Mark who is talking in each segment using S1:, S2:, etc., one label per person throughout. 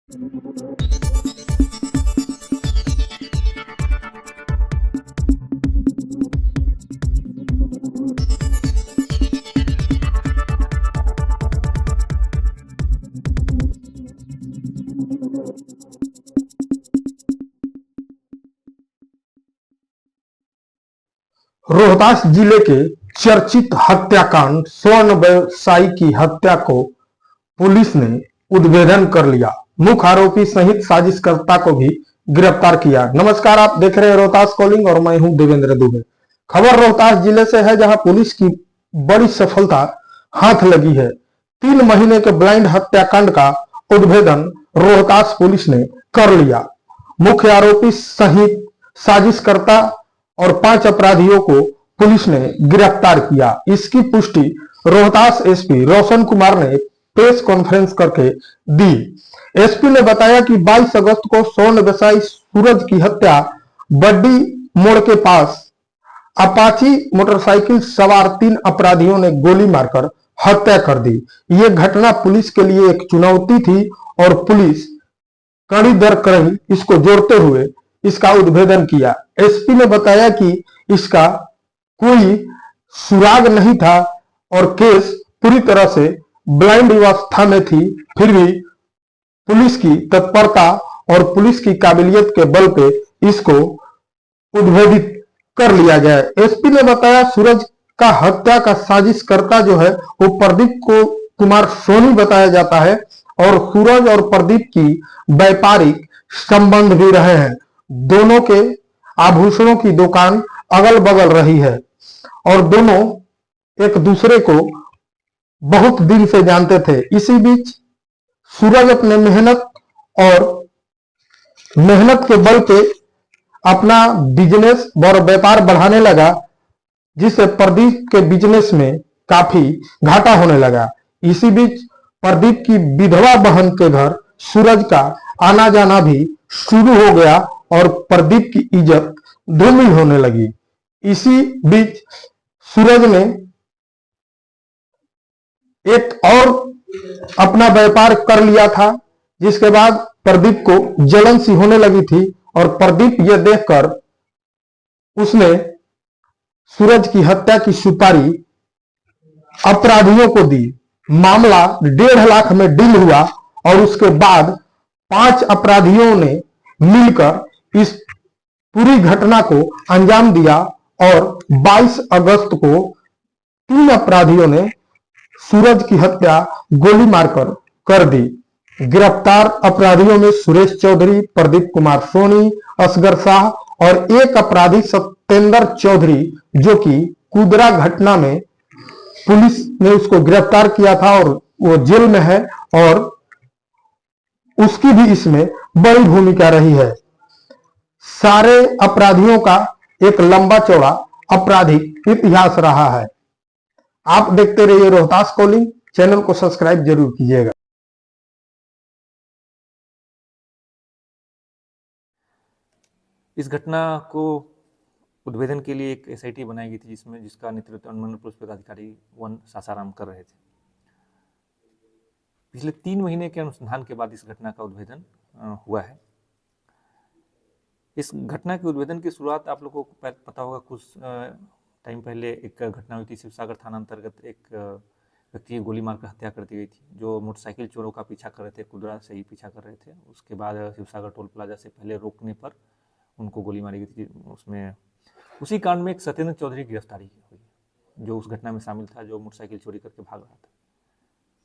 S1: रोहतास जिले के चर्चित हत्याकांड स्वर्ण व्यवसायी की हत्या को पुलिस ने उद्भेदन कर लिया। मुख्य आरोपी सहित साजिशकर्ता को भी गिरफ्तार किया। नमस्कार, आप देख रहे हैं रोहतास कॉलिंग और मैं हूं देवेंद्र दुबे। खबर रोहतास जिले से है, जहां पुलिस की बड़ी सफलता हाथ लगी है। 3 महीने के ब्लाइंड हत्याकांड का उद्भेदन रोहतास पुलिस ने कर लिया। मुख्य आरोपी सहित साजिशकर्ता और 5 अपराधियों को पुलिस ने गिरफ्तार किया। इसकी पुष्टि रोहतास एसपी रोशन कुमार ने प्रेस कॉन्फ्रेंस करके दी। एसपी ने बताया कि 22 अगस्त को स्वर्ण व्यवसायी सूरज की हत्या बड्डी मोड़ के पास अपाची मोटरसाइकिल सवार 3 अपराधियों ने गोली मारकर हत्या कर दी। ये घटना पुलिस के लिए एक चुनौती थी और पुलिस कड़ी दर कड़ी इसको जोड़ते हुए इसका उद्भेदन किया। एसपी ने बताया कि इसका कोई सुराग नहीं था और केस पूरी तरह से ब्लाइंड अवस्था में थी, फिर भी पुलिस की तत्परता और पुलिस की काबिलियत के बल पे इसको उद्भेदित कर लिया गया। एसपी ने बताया सूरज का हत्या का साजिशकर्ता जो है वो प्रदीप को कुमार सोनी बताया जाता है और सूरज और प्रदीप की व्यापारिक संबंध भी रहे हैं। दोनों के आभूषणों की दुकान अगल बगल रही है और दोनों एक दूसरे को बहुत दिन से जानते थे। इसी बीच सूरज अपने मेहनत के बल पे अपना बिजनेस और व्यापार बढ़ाने लगा, जिससे प्रदीप के बिजनेस में काफी घाटा होने लगा। इसी बीच प्रदीप की विधवा बहन के घर सूरज का आना जाना भी शुरू हो गया और प्रदीप की इज्जत धूमिल होने लगी। इसी बीच सूरज ने एक और अपना व्यापार कर लिया था, जिसके बाद प्रदीप को जलन सी होने लगी थी और प्रदीप यह देखकर उसने सूरज की हत्या की सुपारी अपराधियों को दी। मामला 1.5 लाख में डील हुआ और उसके बाद 5 अपराधियों ने मिलकर इस पूरी घटना को अंजाम दिया और 22 अगस्त को 3 अपराधियों ने सूरज की हत्या गोली मारकर कर दी। गिरफ्तार अपराधियों में सुरेश चौधरी, प्रदीप कुमार सोनी, असगर शाह और एक अपराधी सत्येंद्र चौधरी, जो कि कुदरा घटना में पुलिस ने उसको गिरफ्तार किया था और वो जेल में है और उसकी भी इसमें बड़ी भूमिका रही है। सारे अपराधियों का एक लंबा चौड़ा आपराधिक इतिहास रहा है। आप देखते रहिए रोहतास कॉलिंग, चैनल को सब्सक्राइब जरूर कीजिएगा।
S2: इस घटना को उद्भेदन के लिए एक एसआईटी बनाई गई थी, जिसका नेतृत्व अनुमंडल पुलिस पदाधिकारी 1 सासाराम कर रहे थे। पिछले 3 महीने के अनुसंधान के बाद इस घटना का उद्भेदन हुआ है। इस घटना के उद्भेदन की शुरुआत आप लोगों को पता होगा, कुछ टाइम पहले एक घटना हुई थी। शिवसागर थाना अंतर्गत एक व्यक्ति की गोली मारकर हत्या कर दी गई थी, जो मोटरसाइकिल चोरों का पीछा कर रहे थे, कुदरा से ही पीछा कर रहे थे। उसके बाद शिवसागर टोल प्लाजा से पहले रोकने पर उनको गोली मारी गई थी। उसमें उसी कांड में एक सत्येंद्र चौधरी की गिरफ्तारी हुई, जो उस घटना में शामिल था, जो मोटरसाइकिल चोरी करके भाग रहा था।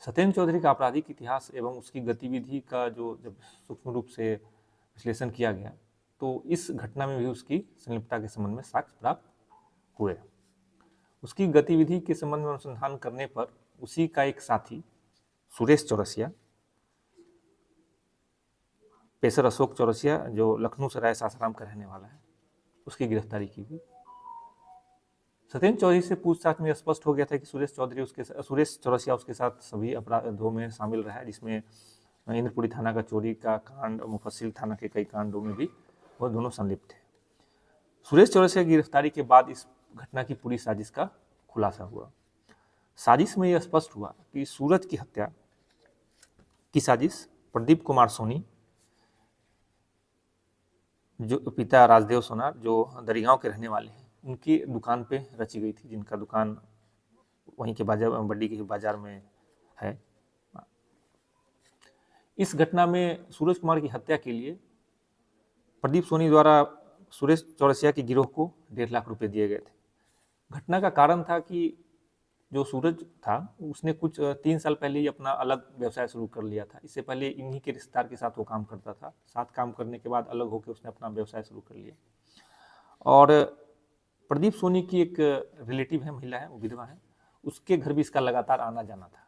S2: सत्येंद्र चौधरी का आपराधिक इतिहास एवं उसकी गतिविधि का जब सूक्ष्म रूप से विश्लेषण किया गया, तो इस घटना में भी उसकी संलिप्तता के संबंध में साक्ष्य प्राप्त हुए। उसकी गतिविधि के संबंध में अनुसंधान करने पर उसी का एक साथी सुरेश चौरसिया, पेशर अशोक चौरसिया, जो लखनऊ सराय सासाराम का रहने वाला है, उसकी गिरफ्तारी की गई। सत्येंद्र चौधरी से पूछताछ में स्पष्ट हो गया था कि सुरेश चौरसिया उसके साथ सभी अपराधों में शामिल रहा है, जिसमें इंद्रपुरी थाना का चोरी का कांड, मुफस्सिल थाना के कई कांडों में भी वो दोनों संलिप्त थे। सुरेश चौरसिया की गिरफ्तारी के बाद इस घटना की पूरी साजिश का खुलासा हुआ। साजिश में यह स्पष्ट हुआ कि सूरज की हत्या की साजिश प्रदीप कुमार सोनी जो पिता राजदेव सोनार जो दरिगांव के रहने वाले हैं, उनकी दुकान पे रची गई थी, जिनका दुकान वहीं के बाजार बड्डी के बाजार में है। इस घटना में सूरज कुमार की हत्या के लिए प्रदीप सोनी द्वारा सुरेश चौरसिया की गिरोह को 1.5 लाख रुपए दिए गए थे। घटना का कारण था कि जो सूरज था उसने कुछ 3 साल पहले ही अपना अलग व्यवसाय शुरू कर लिया था। इससे पहले इन्हीं के रिश्तेदार के साथ वो काम करता था। साथ काम करने के बाद अलग होकर उसने अपना व्यवसाय शुरू कर लिया। और प्रदीप सोनी की एक रिलेटिव है, महिला है, वो विधवा है, उसके घर भी इसका लगातार आना जाना था।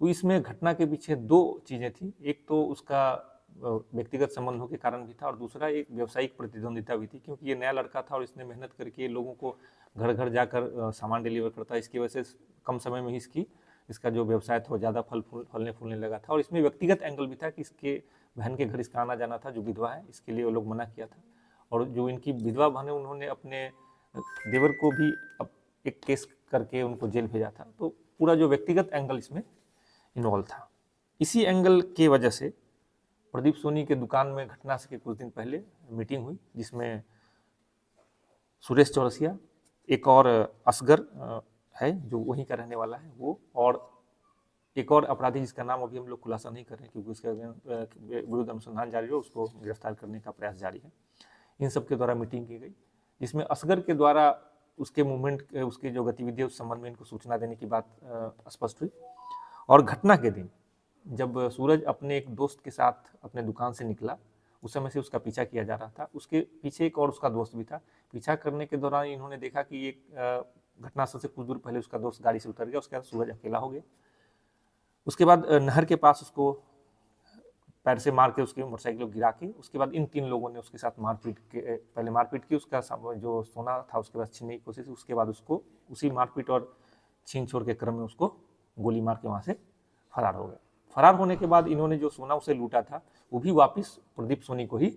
S2: तो इसमें घटना के पीछे 2 चीज़ें थी। एक तो उसका व्यक्तिगत संबंधों के कारण भी था और दूसरा एक व्यावसायिक प्रतिद्वंदिता भी थी, क्योंकि ये नया लड़का था और इसने मेहनत करके लोगों को घर घर जाकर सामान डिलीवर करता। इसकी वजह से कम समय में ही इसका जो व्यवसाय था वो ज़्यादा फलने फूलने लगा था। और इसमें व्यक्तिगत एंगल भी था कि इसके बहन के घर इसका आना जाना था, जो विधवा है, इसके लिए वो लोग मना किया था। और जो इनकी विधवा बहन है, उन्होंने अपने देवर को भी एक केस करके उनको जेल भेजा था। तो पूरा जो व्यक्तिगत एंगल इसमें इन्वॉल्व था। इसी एंगल की वजह से प्रदीप सोनी के दुकान में घटना से कुछ दिन पहले मीटिंग हुई, जिसमें सुरेश चौरसिया, एक और असगर है जो वहीं का रहने वाला है वो, और एक और अपराधी जिसका नाम अभी हम लोग खुलासा नहीं कर रहे हैं क्योंकि उसके विरुद्ध अनुसंधान जारी है, उसको गिरफ्तार करने का प्रयास जारी है। इन सब के द्वारा मीटिंग की गई, जिसमें असगर के द्वारा उसके मूवमेंट, उसकी जो गतिविधि है उस संबंध में इनको सूचना देने की बात स्पष्ट हुई। और घटना के दिन जब सूरज अपने एक दोस्त के साथ अपने दुकान से निकला, उस समय से उसका पीछा किया जा रहा था। उसके पीछे एक और उसका दोस्त भी था। पीछा करने के दौरान इन्होंने देखा कि एक घटनास्थल से कुछ दूर पहले उसका दोस्त गाड़ी से उतर गया। उसके बाद सूरज अकेला हो गया। उसके बाद नहर के पास उसको पैर से मार के उसकी मोटरसाइकिल गिरा के, उसके बाद इन 3 लोगों ने उसके साथ पहले मारपीट की, उसका जो सोना था उसके बाद छीनने की कोशिश, उसके बाद उसको उसी मारपीट और छीन छोड़ के क्रम में उसको गोली मार के वहाँ से फरार हो गए। फरार होने के बाद इन्होंने जो सोना उसे लूटा था वो भी वापस प्रदीप सोनी को ही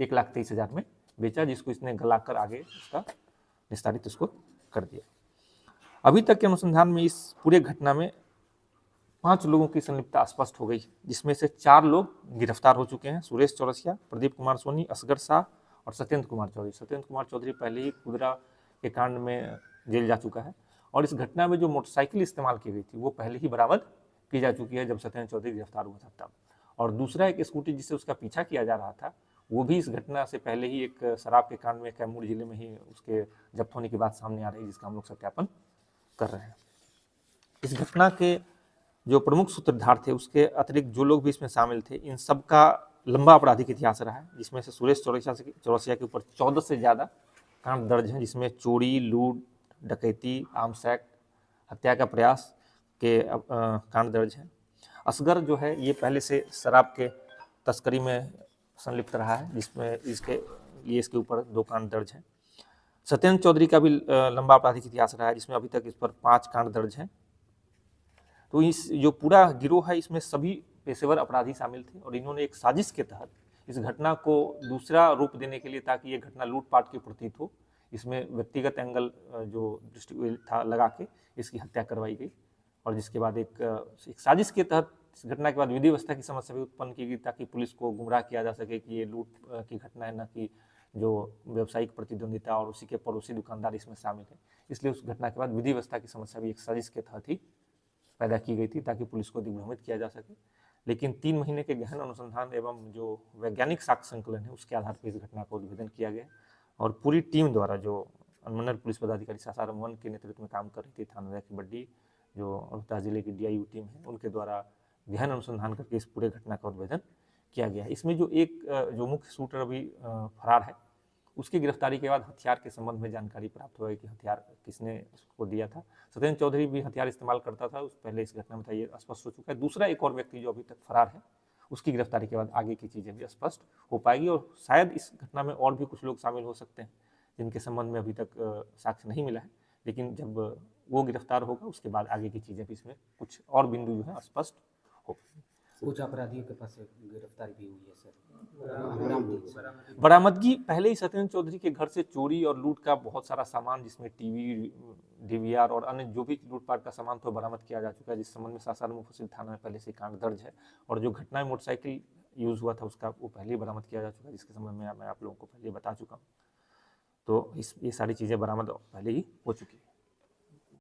S2: 1,23,000 में बेचा, जिसको इसने गलाकर आगे उसका निस्तारित उसको कर दिया। अभी तक के अनुसंधान में इस पूरे घटना में 5 लोगों की संलिप्तता स्पष्ट हो गई, जिसमें से 4 लोग गिरफ्तार हो चुके हैं। सुरेश चौरसिया, प्रदीप कुमार सोनी, असगर शाह और सत्येंद्र कुमार चौधरी। सत्येंद्र कुमार चौधरी पहले ही कुदरा के कांड में जेल जा चुका है। और इस घटना में जो मोटरसाइकिल इस्तेमाल की गई थी वो पहले ही बरामद की जा चुकी है जब सत्येंद्र चौधरी गिरफ्तार हुआ था तब। और दूसरा एक स्कूटी जिससे उसका पीछा किया जा रहा था, वो भी इस घटना से पहले ही एक शराब के कांड में कैमूर जिले में ही उसके जब्त होने की बात सामने आ रही है, जिसका हम लोग सत्यापन कर रहे हैं। इस घटना के जो प्रमुख सूत्रधार थे, उसके अतिरिक्त जो लोग भी इसमें शामिल थे, इन सब का लंबा आपराधिक इतिहास रहा है, जिसमें से सुरेश चौरसिया के ऊपर 14 से ज़्यादा कांड दर्ज हैं, जिसमें चोरी, लूट, डकैती, आर्म्स एक्ट, हत्या का प्रयास के कांड दर्ज हैं। असगर जो है ये पहले से शराब के तस्करी में संलिप्त रहा है, जिसमें इसके ऊपर 2 कांड दर्ज हैं। सत्येंद्र चौधरी का भी लंबा आपराधिक इतिहास रहा है, जिसमें अभी तक इस पर 5 कांड दर्ज हैं। तो इस जो पूरा गिरोह है, इसमें सभी पेशेवर अपराधी शामिल थे और इन्होंने एक साजिश के तहत इस घटना को दूसरा रूप देने के लिए, ताकि ये घटना लूटपाट की प्रतीत हो, इसमें व्यक्तिगत एंगल जो दृष्टि था लगा के इसकी हत्या करवाई गई। और जिसके बाद एक साजिश के तहत इस घटना के बाद विधि व्यवस्था की समस्या भी उत्पन्न की गई, ताकि पुलिस को गुमराह किया जा सके कि ये लूट की घटना है, न कि जो व्यावसायिक प्रतिद्वंदिता और उसी के पड़ोसी दुकानदार इसमें शामिल है। इसलिए उस घटना के बाद विधि व्यवस्था की समस्या भी एक साजिश के तहत ही पैदा की गई थी, ताकि पुलिस को दिग्भ्रमित किया जा सके। लेकिन 3 महीने के गहन अनुसंधान एवं जो वैज्ञानिक साक्ष्य संकलन है, उसके आधार पर इस घटना का उद्भेदन किया गया और पूरी टीम द्वारा, जो अनुमंडल पुलिस पदाधिकारी सासाराम 1 के नेतृत्व में काम कर रही थी, थाना की बड्डी जो रोहतास जिले की DIU टीम है, उनके द्वारा गहन अनुसंधान करके इस पूरे घटना का उद्भेदन किया गया है। इसमें जो मुख्य शूटर अभी फरार है, उसकी गिरफ्तारी के बाद हथियार के संबंध में जानकारी प्राप्त हुआ है कि हथियार किसने उसको दिया था। सत्येंद्र चौधरी भी हथियार इस्तेमाल करता था, पहले इस घटना में था, ये स्पष्ट हो चुका है। दूसरा एक और व्यक्ति जो अभी तक फरार है, उसकी गिरफ्तारी के बाद आगे की चीज़ें भी स्पष्ट हो पाएगी और शायद इस घटना में और भी कुछ लोग शामिल हो सकते हैं जिनके संबंध में अभी तक साक्ष्य नहीं मिला है। लेकिन जब वो गिरफ्तार होगा उसके बाद आगे की चीज़ें भी इसमें कुछ और बिंदु जो है स्पष्ट हो।
S3: कुछ अपराधियों के पास गिरफ्तारी भी हुई है सर।
S2: बरामदगी पहले ही सत्येंद्र चौधरी के घर से चोरी और लूट का बहुत सारा सामान, जिसमें टीवी, DVR और अन्य जो भी लूटपाट का सामान तो बरामद किया जा चुका है, जिस संबंध में सासाराम मुफस्सिल थाना में पहले से कांड दर्ज है। और जो घटना में मोटरसाइकिल यूज़ हुआ था उसका वो पहले ही बरामद किया जा चुका है, जिसके संबंध में मैं आप लोगों को पहले बता चुका हूँ। तो ये सारी चीज़ें बरामद पहले ही हो चुकी है।